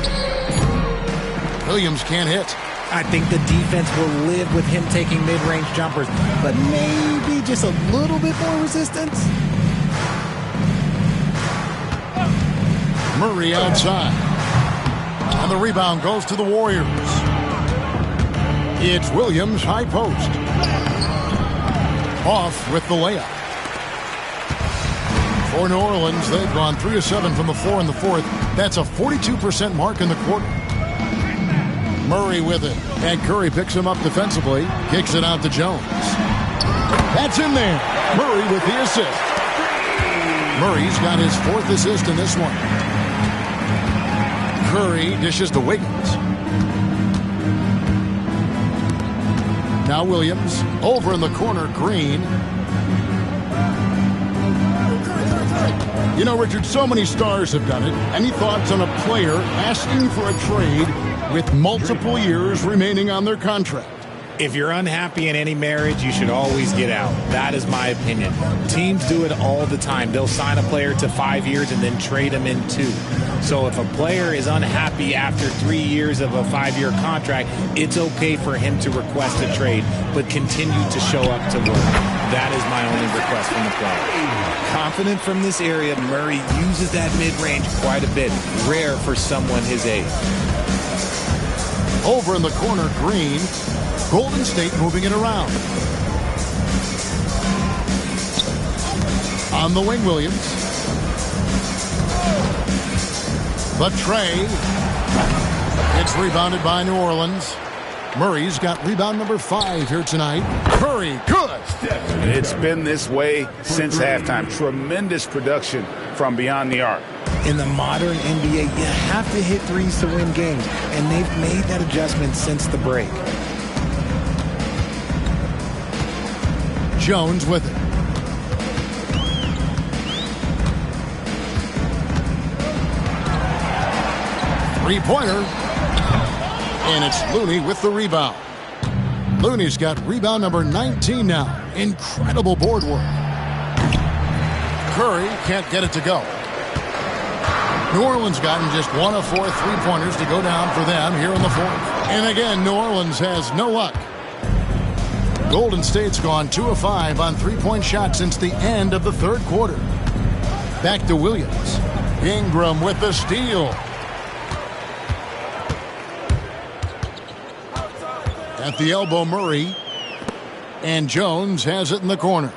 Williams can't hit. I think the defense will live with him taking mid-range jumpers, but maybe just a little bit more resistance. Murray outside. And the rebound goes to the Warriors. It's Williams, high post. Off with the layup. For New Orleans, they've gone 3 of 7 from the floor in the fourth. That's a 42% mark in the quarter. Murray with it. And Curry picks him up defensively. Kicks it out to Jones. That's in there. Murray with the assist. Murray's got his 4th assist in this one. Curry dishes to Wiggins. Now Williams. Over in the corner, Green. You know, Richard, so many stars have done it. Any thoughts on a player asking for a trade with multiple years remaining on their contract? If you're unhappy in any marriage, you should always get out. That is my opinion. Teams do it all the time. They'll sign a player to 5 years and then trade him in 2. So if a player is unhappy after 3 years of a 5-year contract, it's okay for him to request a trade, but continue to show up to work. That is my only request from the player. Confident from this area, Murray uses that mid-range quite a bit. Rare for someone his age. Over in the corner, Green. Golden State moving it around. On the wing, Williams. The tray. It's rebounded by New Orleans. Murray's got rebound number 5 here tonight. Curry, good. It's been this way since halftime. Tremendous production from beyond the arc. In the modern NBA, you have to hit threes to win games, and they've made that adjustment since the break. Jones with it. Three-pointer. And it's Looney with the rebound. Looney's got rebound number 19 now. Incredible board work. Curry can't get it to go. New Orleans gotten just 1 of 4 3-pointers to go down for them here in the fourth. And again, New Orleans has no luck. Golden State's gone 2 of 5 on 3-point shots since the end of the third quarter. Back to Williams. Ingram with the steal. At the elbow, Murray. And Jones has it in the corner.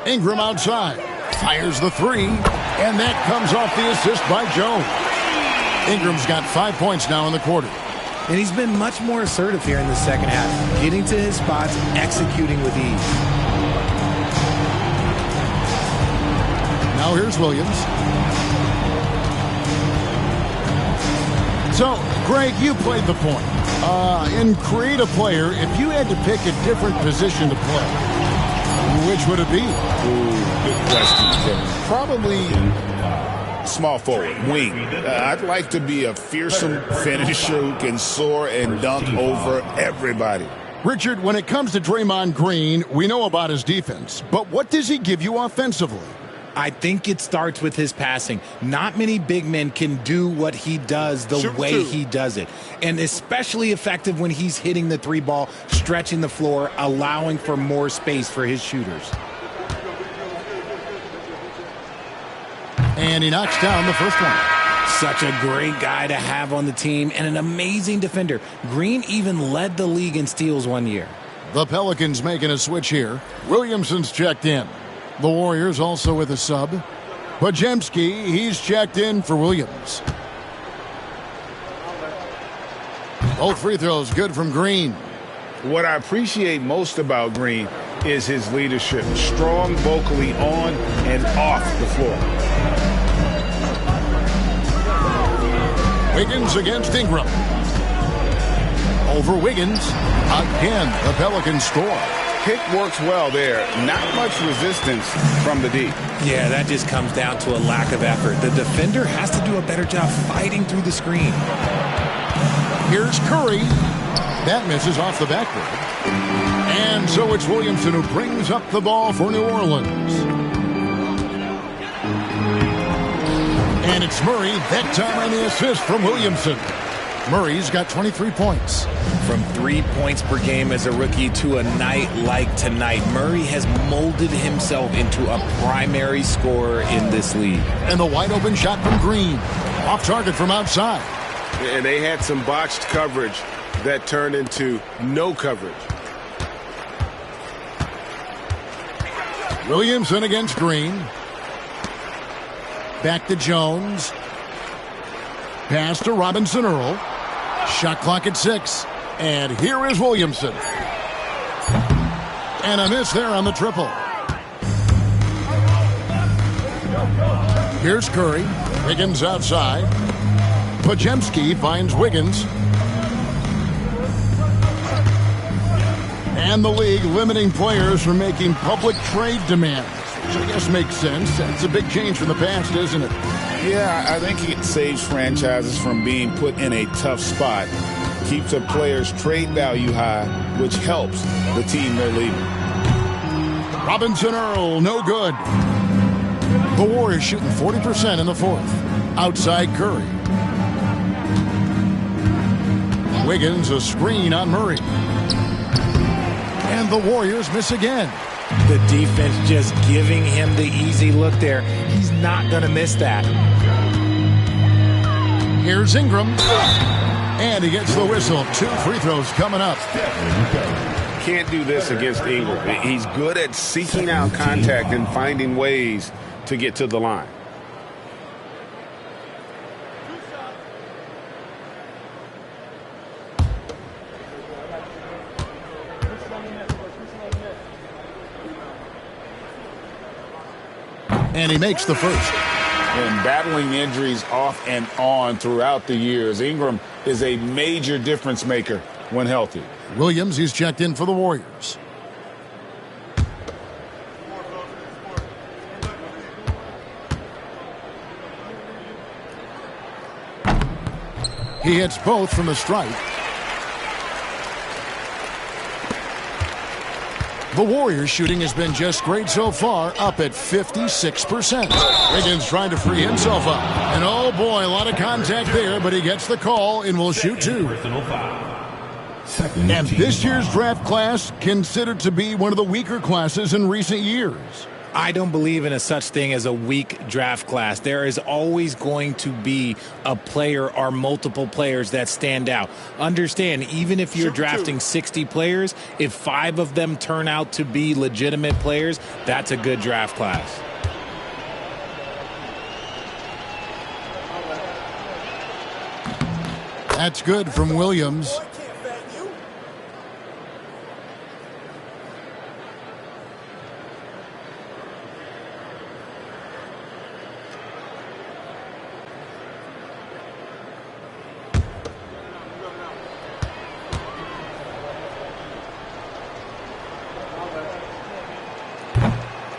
Ingram outside. Fires the three. And that comes off the assist by Jones. Ingram's got 5 points now in the quarter. And he's been much more assertive here in the second half, getting to his spots, executing with ease. Now here's Williams. So, Greg, you played the point. In creative player, if you had to pick a different position to play, which would it be? Ooh, good question, Kevin. Probably small forward, wing. I'd like to be a fearsome finisher who can soar and dunk over everybody. Richard, when it comes to Draymond Green, we know about his defense, but what does he give you offensively? I think it starts with his passing. Not many big men can do what he does the way he does it. And especially effective when he's hitting the three ball, stretching the floor, allowing for more space for his shooters. And he knocks down the first one. Such a great guy to have on the team and an amazing defender. Green even led the league in steals one year. The Pelicans making a switch here. Williamson's checked in. The Warriors also with a sub. Podziemski, he's checked in for Williams. Both free throws good from Green. What I appreciate most about Green is his leadership. Strong vocally on and off the floor. Wiggins against Ingram. Over Wiggins. Again, the Pelicans score. Pick works well there. Not much resistance from the D. Yeah, that just comes down to a lack of effort. The defender has to do a better job fighting through the screen. Here's Curry. That misses off the backboard. And so it's Williamson who brings up the ball for New Orleans. And it's Murray, that time on the assist from Williamson. Murray's got 23 points. From 3 points per game as a rookie to a night like tonight, Murray has molded himself into a primary scorer in this league. And the wide open shot from Green. Off target from outside. And they had some botched coverage that turned into no coverage. Williamson against Green. Back to Jones. Pass to Robinson Earl. Shot clock at 6. And here is Williamson. And a miss there on the triple. Here's Curry. Wiggins outside. Podziemski finds Wiggins. And the league limiting players from making public trade demands, which I guess makes sense. That's a big change from the past, isn't it? Yeah, I think it saves franchises from being put in a tough spot. Keeps a player's trade value high, which helps the team they're leaving. Robinson Earl, no good. The Warriors shooting 40% in the fourth. Outside Curry. Wiggins, a screen on Murray. And the Warriors miss again. The defense just giving him the easy look there. He's not going to miss that. Here's Ingram. And he gets the whistle. 2 free throws coming up. Can't do this against Ingram. He's good at seeking out contact and finding ways to get to the line. And he makes the first. And battling injuries off and on throughout the years, Ingram is a major difference maker when healthy. Williams, he's checked in for the Warriors. He hits both from the stripe. The Warriors' shooting has been just great so far, up at 56%. Wiggins trying to free himself up. And oh boy, a lot of contact there, but he gets the call and will shoot two. And this year's draft class considered to be one of the weaker classes in recent years. I don't believe in a such thing as a weak draft class. There is always going to be a player or multiple players that stand out. Understand, even if you're drafting 60 players, if 5 of them turn out to be legitimate players, that's a good draft class. That's good from Williams.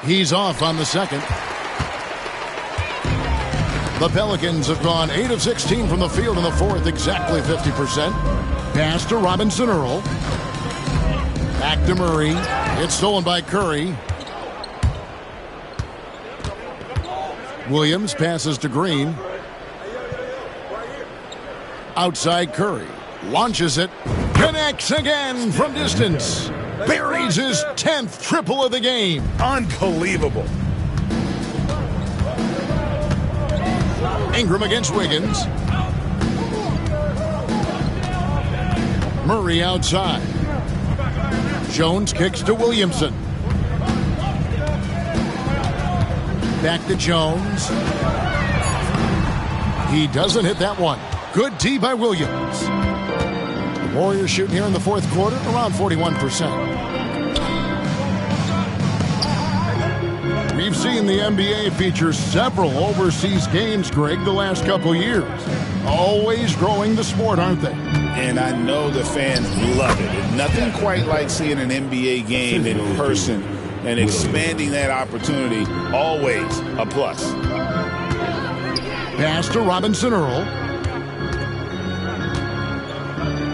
He's off on the second. The Pelicans have gone 8 of 16 from the field in the fourth, exactly 50%. Pass to Robinson Earl. Back to Murray. It's stolen by Curry. Williams passes to Green. Outside Curry. Launches it. Connects again from distance. Buries his 10th triple of the game. Unbelievable. Ingram against Wiggins. Murray outside. Jones kicks to Williamson. Back to Jones. He doesn't hit that one. Good D by Williams. The Warriors shooting here in the fourth quarter around 41%. We've seen the NBA feature several overseas games, Greg, the last couple years. Always growing the sport, aren't they? And I know the fans love it. Nothing quite like seeing an NBA game in person and expanding that opportunity. Always a plus. Pass to Robinson Earl.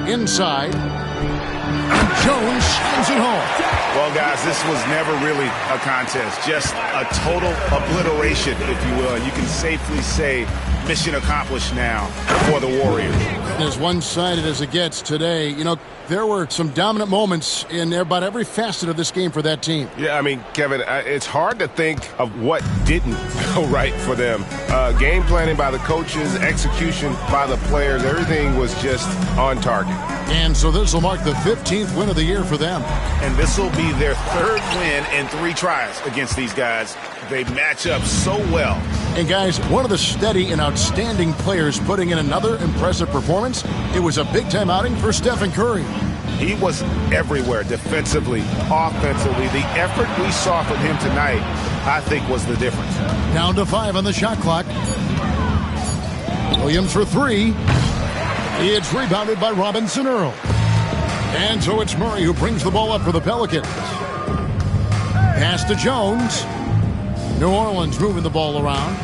Inside. And Jones shines it home. Well, guys, this was never really a contest. Just a total obliteration, if you will. And you can safely say mission accomplished now for the Warriors. As one-sided as it gets today, you know, there were some dominant moments in about every facet of this game for that team. Yeah, I mean, Kevin, it's hard to think of what didn't go right for them. Game planning by the coaches, execution by the players, everything was just on target. And so this will mark the 15th win of the year for them. And this will be their 3rd win in 3 tries against these guys. They match up so well. And guys, one of the steady and outstanding players putting in another impressive performance, it was a big-time outing for Stephen Curry. He was everywhere, defensively, offensively. The effort we saw from him tonight, I think, was the difference. Down to 5 on the shot clock. Williams for 3. It's rebounded by Robinson Earl. And so it's Murray who brings the ball up for the Pelicans. Pass to Jones. New Orleans moving the ball around.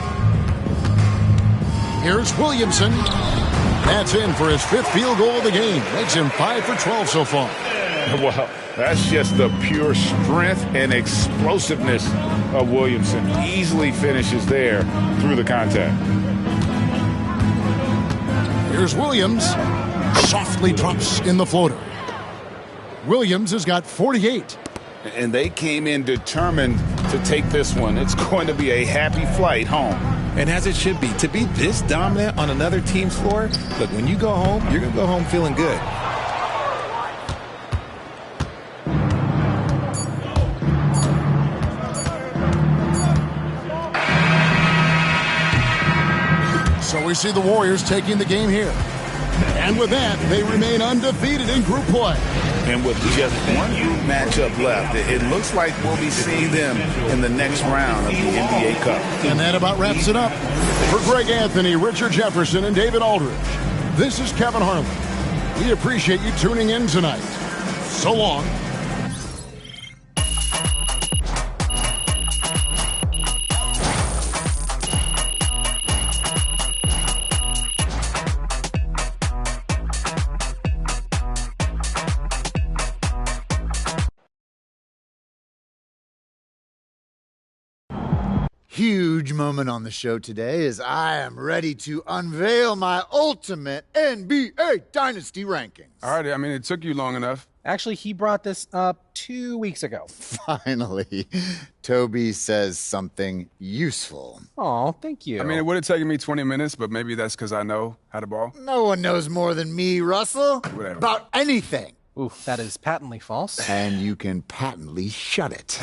Here's Williamson. That's in for his 5th field goal of the game. Makes him 5 for 12 so far. Well, that's just the pure strength and explosiveness of Williamson. Easily finishes there through the contact. Here's Williams. Softly drops in the floater. Williams has got 48. And they came in determined to take this one. It's going to be a happy flight home. And as it should be. To be this dominant on another team's floor, look, when you go home, you're going to go home feeling good. So we see the Warriors taking the game here. And with that, they remain undefeated in group play. And with just one matchup left, it looks like we'll be seeing them in the next round of the NBA Cup. And that about wraps it up. For Greg Anthony, Richard Jefferson, and David Aldridge, this is Kevin Harlan. We appreciate you tuning in tonight. So long. huge moment on the show today as I am ready to unveil my ultimate NBA Dynasty rankings. All right, I mean, it took you long enough. Actually, he brought this up 2 weeks ago. Finally, Toby says something useful. Oh, thank you. I mean, it would have taken me 20 minutes, but maybe that's because I know how to ball. No one knows more than me, Russell, about anything. Oof, that is patently false. And you can patently shut it.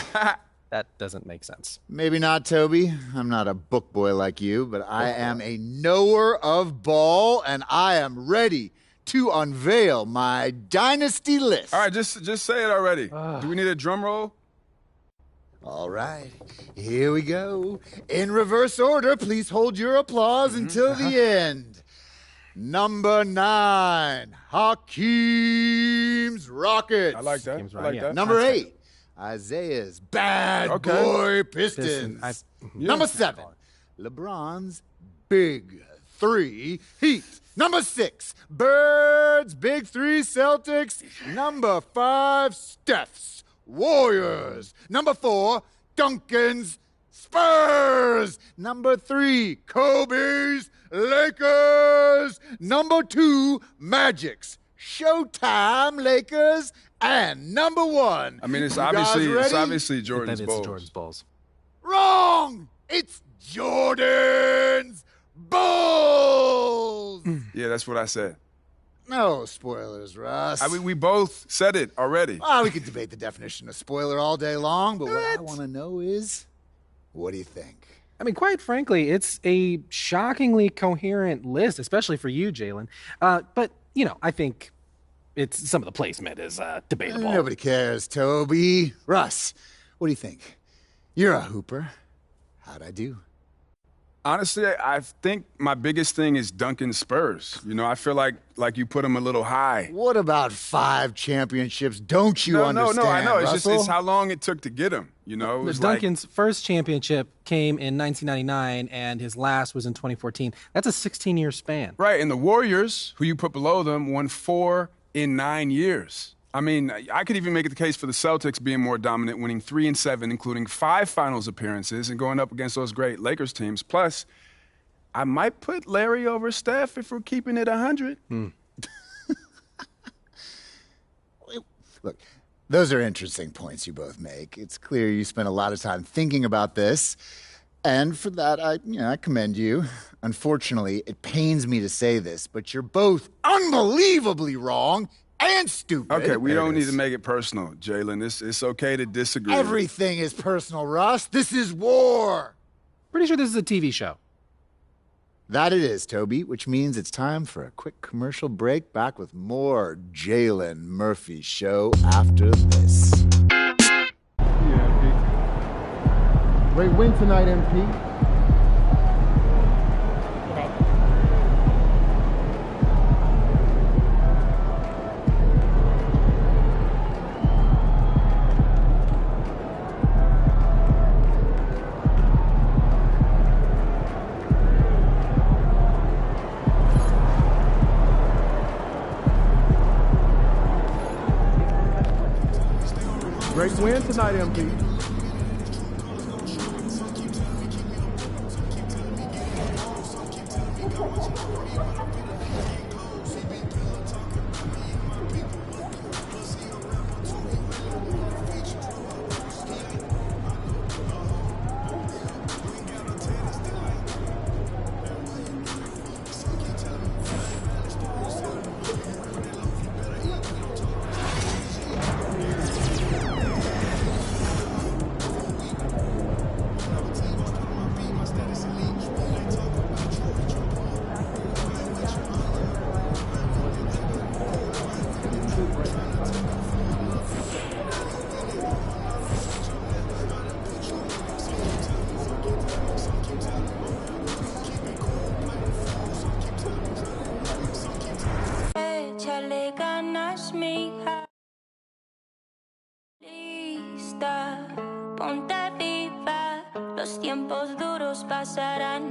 That doesn't make sense. Maybe not, Toby. I'm not a book boy like you, but I am a knower of ball, and I am ready to unveil my dynasty list. All right, just say it already. Do we need a drum roll? All right, here we go. In reverse order, please hold your applause until the end. Number 9, Hakeem's Rockets. I like that. Number 8, Isaiah's Bad Boy Pistons. Number 7, LeBron's Big 3 Heat. Number 6, Birds Big 3 Celtics. Number 5, Steph's Warriors. Number 4, Duncan's Spurs. Number 3, Kobe's Lakers. Number 2, Magic's Showtime Lakers. And number 1. I mean, it's obviously Jordan's Bulls. It's Jordan's Bulls. Wrong! It's Jordan's Bulls! Yeah, that's what I said. No spoilers, Russ. I mean, we both said it already. Well, we could debate the definition of spoiler all day long, but what I want to know is, what do you think? I mean, quite frankly, it's a shockingly coherent list, especially for you, Jalen. But, you know, I think some of the placement is debatable. Nobody cares, Toby. Russ, what do you think? You're a hooper. How'd I do? Honestly, I think my biggest thing is Duncan's Spurs. You know, I feel like you put them a little high. What about 5 championships? Don't you understand, No, I know. Russell? It's how long it took to get them. You know, it was Duncan's first championship came in 1999, and his last was in 2014. That's a 16-year span. Right, and the Warriors, who you put below them, won 4 in 9 years. I mean, I could even make the case for the Celtics being more dominant, winning 3 and 7, including 5 finals appearances and going up against those great Lakers teams. Plus, I might put Larry over Steph if we're keeping it 100. Look, those are interesting points you both make. It's clear you spent a lot of time thinking about this, and for that, I commend you. Unfortunately, it pains me to say this, but you're both unbelievably wrong and stupid. Okay, we don't need to make it personal, Jalen. It's okay to disagree. Everything is personal, Russ. This is war. Pretty sure this is a TV show. That it is, Toby, which means it's time for a quick commercial break. Back with more Jalen Murphy's show after this. Great win tonight, MP. Great win tonight, MP. Échale ganas, mija. Lista, ponte viva. Los tiempos duros pasarán.